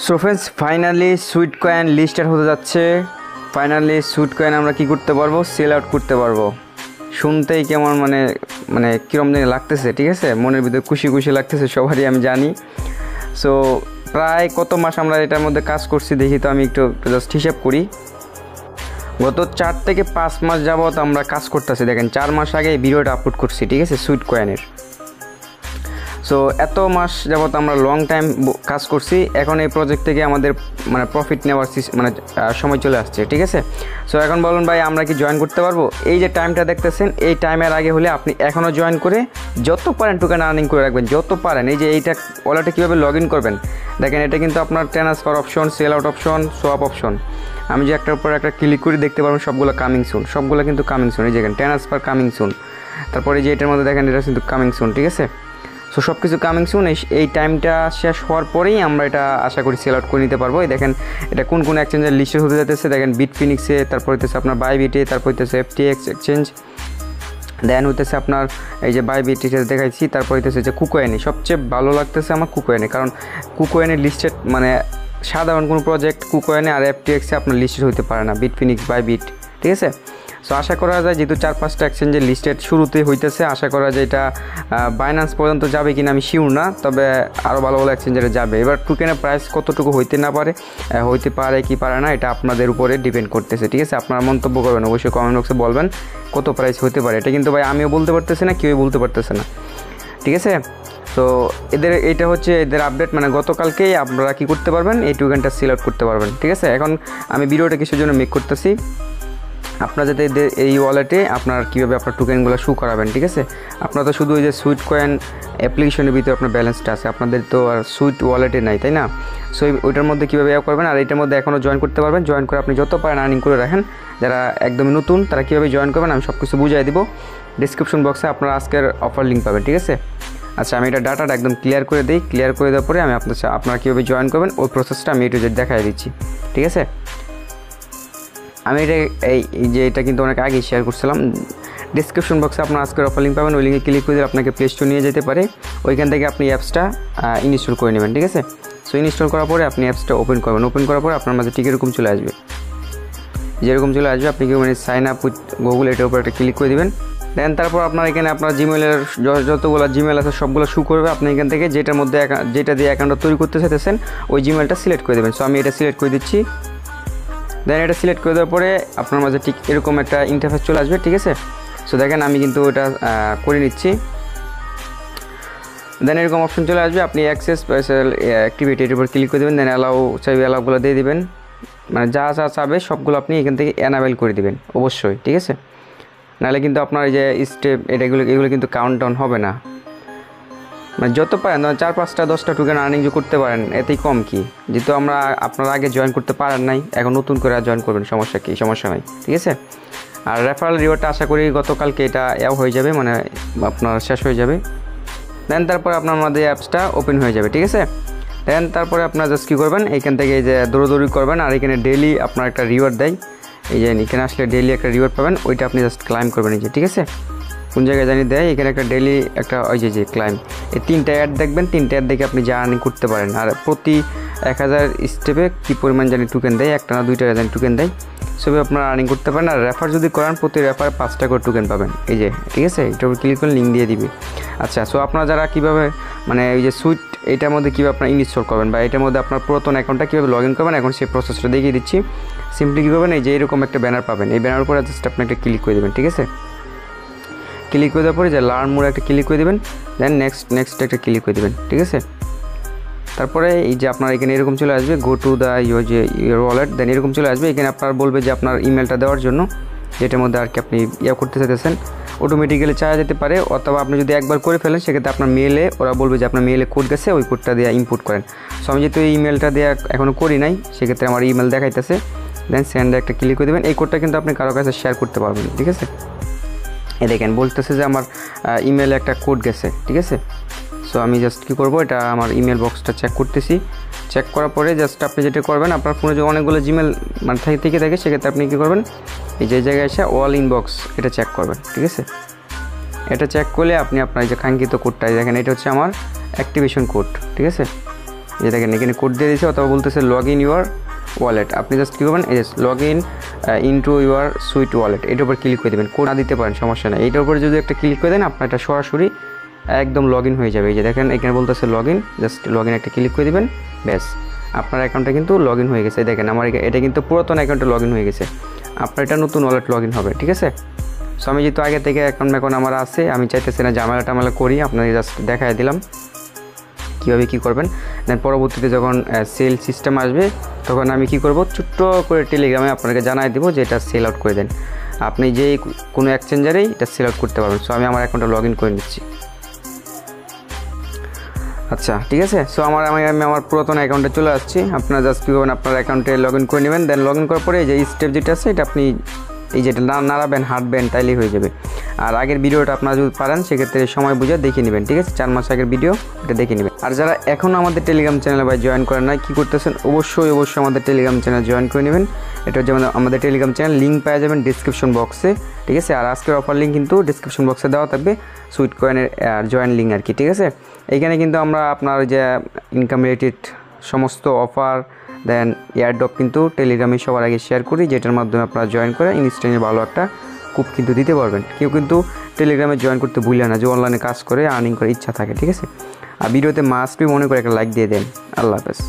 So friends finally sweet coin listed হতে যাচ্ছে। Finally sweet coin আমরা কি করতে পারবো, সেল আউট করতে পারবো। শুনতেই কেমন মানে কীরকম জানি লাগতেছে, ঠিক আছে, মনের ভিতরে খুশি খুশি লাগতেছে, সবারই আমি জানি। সো প্রায় কত মাস আমরা এটার মধ্যে কাজ করছি দেখি তো, আমি একটু জাস্ট হিসাব করি। গত 4 থেকে 5 মাস যাবৎ আমরা কাজ করতেছি। দেখেন 4 মাস আগে এই ভিডিওটা আপলোড করছি, ঠিক আছে, সুইট কয়েনের। সো এত মাস যাবৎ আমরা লং টাইম কাজ করছি। এখন এই প্রজেক্ট থেকে আমাদের মানে প্রফিট নেওয়ার সময় চলে আসছে, ঠিক আছে। সো এখন বলুন ভাই আমরা কি জয়েন করতে পারবো? এই যে টাইমটা দেখতেছেন, এই টাইমের আগে হলে আপনি এখনও জয়েন করে যত পারেন টোকেন আর্নিং করে রাখবেন, যত পারেন। এই যে এইটা ওয়ালেটে কীভাবে লগ ইন করবেন দেখেন, এটা কিন্তু আপনার transfer option, sell out option, swap option. আমি যে একটার উপর একটা ক্লিক করে দেখতে পারবেন সবগুলো কামিং সুন, সবগুলো কিন্তু কামিং সুন। এই দেখেন ট্রান্সফার কামিং সুন, তারপরে যে এটার মধ্যে দেখেন এটা কিন্তু কামিং সুন, ঠিক আছে। সো সব কিছু কামিং সুন। এই টাইমটা শেষ হওয়ার পরেই আমরা এটা আশা করি সেল আউট করে নিতে পারবো। দেখেন এটা কোন কোন এক্সচেঞ্জের লিস্টে হতে যাচ্ছে। দেখেন বিটফিনিক্সে, তারপর হইতেছে আপনার বাইবিটে, তারপর হইতেছে FTX এক্সচেঞ্জ, দেন হইতেছে আপনার এই যে বাইবিটে দেখাইছি, তারপর হইতেছে যে কুকয়েনে। সবচেয়ে ভালো লাগতেছে আমার কুকয়েনে, কারণ কুকয়েনের লিস্টেড মানে সাধারণ কোনো প্রজেক্ট কুকয়েনে আর FTX-এ আপনার লিস্টেড হইতে পারে না, বিটফিনিক্স, বাইবিট, ঠিক আছে। সো আশা করা যায় যেহেতু 4-5টা এক্সচেঞ্জের লিস্টেড শুরুতেই হইতেছে, আশা করা যায় এটা বাইন্যান্স পর্যন্ত যাবে কিনা আমি শিওর না, তবে আরও ভালো ভালো এক্সচেঞ্জারে যাবে। এবার টোকেনের প্রাইস কতটুকু হইতে পারে কি পারে না, এটা আপনাদের উপরে ডিপেন্ড করতেছে, ঠিক আছে। আপনারা মন্তব্য করবেন, অবশ্যই কমেন্ট বক্সে বলবেন কত প্রাইস হতে পারে। এটা কিন্তু ভাই আমিও বলতে পারতেছি না, কেউই বলতে পারতেছে না, ঠিক আছে। তো এইটা হচ্ছে এদের আপডেট, মানে গতকালকেই আপনারা কী করতে পারবেন, এই টোকেনটা সেল আউট করতে পারবেন, ঠিক আছে। এখন আমি ভিডিওটা কিছুর জন্য মেক করতেছি, আপনারা যাতে এই ওয়ালেটে আপনার কীভাবে আপনার টোকেনগুলো শু করাবেন, ঠিক আছে। আপনারা তো শুধু ওই যে সুইট কয়েন অ্যাপ্লিকেশনের ভিতরে আপনার ব্যালেন্সটা আছে, আপনাদের তো আর সুইট ওয়ালেটে নাই, তাই না। সো ওইটার মধ্যে কীভাবে করবেন, আর এইটার মধ্যে এখনও জয়েন করতে পারবেন। জয়েন করে আপনি যত পারেন আর্নিং করে রাখেন। যারা একদমই নতুন তারা কীভাবে জয়েন করবেন আমি সব কিছু বুঝিয়ে দিব। ডিসক্রিপশন বক্সে আপনারা আজকের অফার লিঙ্ক পাবেন, ঠিক আছে। আচ্ছা আমি এটা ডাটাটা একদম ক্লিয়ার করে দিই। ক্লিয়ার করে দেওয়ার পরে আমি আপনারা কীভাবে জয়েন করবেন ওই প্রসেসটা আমি একটু দেখাই দিচ্ছি, ঠিক আছে। আমি এটা কিন্তু অনেক আগেই শেয়ার করছিলাম। ডিসক্রিপশন বক্সে আপনার আজকের অফার লিঙ্ক পাবেন, ওই লিঙ্কে ক্লিক করে দিলে আপনাকে প্লে স্টোর নিয়ে যেতে পারে। ওইখান থেকে আপনি অ্যাপসটা ইনস্টল করে নেবেন, ঠিক আছে। সো ইনস্টল করার পরে আপনি অ্যাপসটা ওপেন করবেন। ওপেন করার পরে আপনার মাঝে ঠিক এরকম চলে আসবে, যেরকম চলে আসবে আপনি কি মানে সাইন আপ উইথ গুগল, এটার উপর একটা ক্লিক করে দেবেন। দেন তারপর আপনার এখানে আপনার জিমেলের যতগুলো জিমেল আছে সবগুলো শু করবে। আপনি এখান থেকে যেটা দিয়ে অ্যাকাউন্টটা তৈরি করতে চাইতেছেন ওই জিমেলটা সিলেক্ট করে দেবেন। সো আমি এটা সিলেক্ট করে দিচ্ছি। দেন এটা সিলেক্ট করে দেওয়ার পরে আপনার মাঝে ঠিক এরকম একটা ইন্টারফেস চলে আসবে, ঠিক আছে। সো দেখেন আমি কিন্তু এটা করে নিচ্ছি। দেন এরকম অপশন চলে আসবে, আপনি অ্যাক্সেস অ্যাক্টিভিটি এর উপর ক্লিক করে দেবেন। দেন অ্যালাউগুলো দিয়ে দিবেন, মানে যা চাবে সবগুলো আপনি এখান থেকে এনাবেল করে দিবেন অবশ্যই, ঠিক আছে। নাহলে কিন্তু আপনার এই যে স্টেপ এগুলো কিন্তু কাউন্টডাউন হবে না। মানে যত পারেন 4-5-10টা টোকেন আর্নিং করতে পারেন, এতেই কম কি। যেহেতু আপনারা আগে জয়েন করতে পারেন নাই, এখন নতুন করে জয়েন করবেন, সমস্যা নাই, ঠিক আছে। আর রেফারেল রিওয়ার্ডটা আশা করি গতকালকে এটা হয়ে যাবে, মানে আপনার শেষ হয়ে যাবে। দেন তারপর আপনার আমাদের অ্যাপসটা ওপেন হয়ে যাবে, ঠিক আছে। দেন তারপরে আপনারা জাস্ট কী করবেন, এইখান থেকে এই যে দৌড়াদৌড়ি করবেন। আর এখানে ডেইলি আপনার একটা রিওয়ার্ড দেয়, এই যে এখানে আসলে ডেইলি একটা রিওয়ার্ড পাবেন, ওইটা আপনি জাস্ট ক্লাইম করবেন, এই যে, ঠিক আছে। কোন জায়গায় জানি দেয়, এখানে একটা ডেইলি একটা ওই যে ক্লাইম, এই 3টা অ্যাড দেখবেন। 3টা অ্যাড দেখে আপনি যা আর্নিং করতে পারেন। আর প্রতি 1000 স্টেপে কী পরিমাণ জানি টোকেন দেয়, 1টা না 2টা জানি টোকেন দেয়, সবই আপনারা আর্নিং করতে পারেন। আর রেফার যদি করেন প্রতি রেফারে 5টা করে টোকেন পাবেন, এই যে, ঠিক আছে। এটার উপর ক্লিক করে লিঙ্ক দিয়ে দিবে। আচ্ছা, সো আপনারা যারা কীভাবে মানে এই যে সুইট এটার মধ্যে কীভাবে আপনার ইনস্টল করবেন বা এটার মধ্যে আপনার পুরাতন অ্যাকাউন্টটা কীভাবে লগ ইন করবেন, এখন সেই প্রসেসটা দেখিয়ে দিচ্ছি। সিম্পলি কী করবেন, এই যে এরকম একটা ব্যানার পাবেন, এই ব্যানার উপরে জাস্ট আপনি একটা ক্লিক করে দেবেন, ঠিক আছে। ক্লিক করে দেওয়ার পরে যে লার্ন মোর একটা ক্লিক করে দেবেন। দেন নেক্সট একটা ক্লিক করে দেবেন, ঠিক আছে। তারপরে এই যে আপনার এখানে এরকম চলে আসবে, go to the your wallet. Then এরকম চলে আসবে, এখানে আপনার বলবে যে আপনার ইমেলটা দেওয়ার জন্য, যেটার মধ্যে আর কি আপনি করতে চাইতেছেন। অটোমেটিক্যালি চাওয়া যেতে পারে, অথবা আপনি যদি একবার করে ফেলেন সেক্ষেত্রে আপনার মেলে ওরা বলবে যে আপনার মেলে কোড গেছে, ওই কোডটা দিয়ে ইনপুট করেন। সো আমি যেহেতু এই ইমেলটা দেওয়া এখনও করি নাই, সেক্ষেত্রে আমার ইমেল দেখাইতেছে। দেন সেন্ডে একটা ক্লিক করে দেবেন। এই কোডটা কিন্তু আপনি কারো কাছে শেয়ার করতে পারবেন, ঠিক আছে। এই দেখেন বলতেছে যে আমার ইমেলে একটা কোড গেছে, ঠিক আছে। সো আমি জাস্ট কী করবো, এটা আমার ইমেল বক্সটা চেক করতেছি। চেক করার পরে জাস্ট আপনি যেটা করবেন, আপনার ফোনে যে অনেকগুলো জিমেল মানে থেকে থাকে, সেক্ষেত্রে আপনি কী করবেন, এই যে জায়গায় এসে অল ইনবক্স এটা চেক করবেন, ঠিক আছে। এটা চেক করলে আপনি আপনার যে কাঙ্ক্ষিত কোডটা দেখেন, এটা হচ্ছে আমার অ্যাক্টিভেশন কোড, ঠিক আছে। যে দেখেন এখানে কোড দিয়ে দিয়েছে অথবা বলতেছে লগ ইন ইউর ওয়ালেট। আপনি জাস্ট কী করবেন, এই যে log in into your sweet wallet, এটার উপর ক্লিক করে দেবেন। কোড না দিতে পারেন সমস্যা নেই, এইটার উপরে যদি একটা ক্লিক করে দেন আপনার এটা সরাসরি একদম লগ ইন হয়ে যাবে। এই যে দেখেন এখানে বলতেছে log in, just log in একটা ক্লিক করে দেবেন, ব্যাস আপনার অ্যাকাউন্টটা কিন্তু লগ ইন হয়ে গেছে। দেখেন আমার এটা কিন্তু পুরাতন অ্যাকাউন্টে লগ ইন হয়ে গেছে, আপনার এটা নতুন ওয়ালেট লগ ইন হবে, ঠিক আছে। সো আমি যেহেতু আগে থেকে অ্যাকাউন্ট আমার আছে, আমি চাইতেছি না ঝামেলা টামেলা করি, আপনাদের জাস্ট দেখাই দিলাম কীভাবে কী করবেন। দেন পরবর্তীতে যখন সেল সিস্টেম আসবে তখন আমি কি করব, ছোট্ট করে টেলিগ্রামে আপনাকে জানাই দেবো যে এটা সেল আউট করে দেন। আপনি যে কোনো এক্সচেঞ্জারেই এটা সেল আউট করতে পারবেন। সো আমি আমার অ্যাকাউন্টটা লগ ইন করে নিচ্ছি। আচ্ছা ঠিক আছে। সো আমি আমার পুরাতন অ্যাকাউন্টে চলে আসছি। আপনারা জাস্ট কী করবেন, আপনার অ্যাকাউন্টে লগ ইন করে নেবেন। দেন লগ ইন করার পরে এই যে স্টেপ যেটা আছে এটা আপনি এই যেটা নাড়াবেন, হাঁটবেন, তাইলেই হয়ে যাবে। আর আগের ভিডিওটা আপনারা যদি পারেন সেক্ষেত্রে সময় বুঝে দেখে নেবেন, ঠিক আছে। 4 মাস আগের ভিডিও এটা দেখে নেবেন। আর যারা এখনও আমাদের টেলিগ্রাম চ্যানেলে ভাই জয়েন করেন নাই, কী করতেছেন, অবশ্যই আমাদের টেলিগ্রাম চ্যানেল জয়েন করে নেবেন। এটা হচ্ছে আমাদের টেলিগ্রাম চ্যানেল, লিঙ্ক পেয়ে যাবেন ডিসক্রিপশন বক্সে, ঠিক আছে। আর আজকের অফার লিঙ্ক কিন্তু ডিসক্রিপশন বক্সে দেওয়া থাকবে, সুইট কয়েনের জয়েন লিঙ্ক আর কি, ঠিক আছে। এইখানে কিন্তু আমরা আপনার যে ইনকাম রিলেটেড সমস্ত অফার দেন এয়ারড্রপ কিন্তু টেলিগ্রামে সবার আগে শেয়ার করি, যেটার মাধ্যমে আপনারা জয়েন করে ইনস্ট্যান্টলি ভালো একটা কুপ কিন্তু দিতে পারবেন। কেউ কিন্তু টেলিগ্রামে জয়েন করতে ভুলে না, যে অনলাইনে কাজ করে আর্নিং করার ইচ্ছা থাকে, ঠিক আছে। আর ভিডিওতে মাস্ট বি মনে করে একটা লাইক দিয়ে দেন। আল্লাহ হাফেজ।